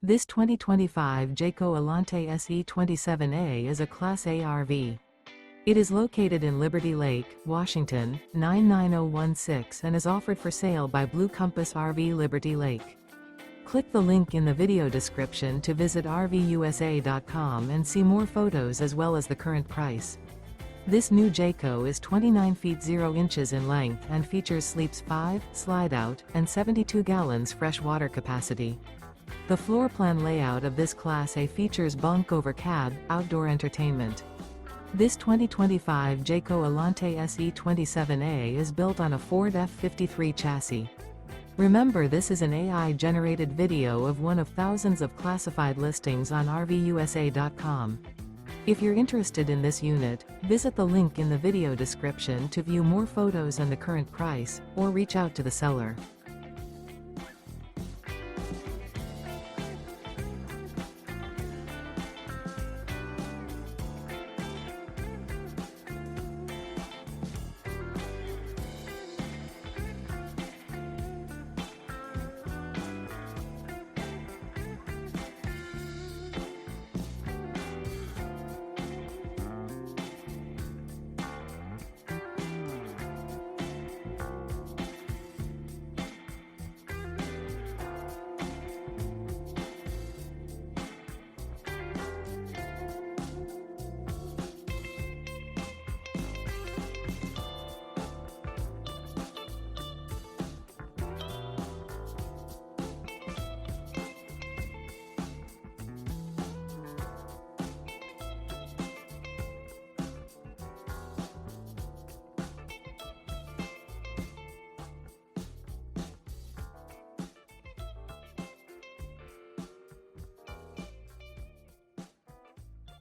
This 2025 Jayco Alante SE 27A is a Class A RV. It is located in Liberty Lake, Washington, 99016 and is offered for sale by Blue Compass RV Liberty Lake. Click the link in the video description to visit RVUSA.com and see more photos as well as the current price. This new Jayco is 29 feet 0 inches in length and features sleeps 5, slide-out, and 72 gallons fresh water capacity. The floor plan layout of this Class A features bunk over cab, outdoor entertainment. This 2025 Jayco Alante SE 27A is built on a Ford F53 chassis. Remember, this is an AI-generated video of one of thousands of classified listings on RVUSA.com. If you're interested in this unit, visit the link in the video description to view more photos and the current price, or reach out to the seller.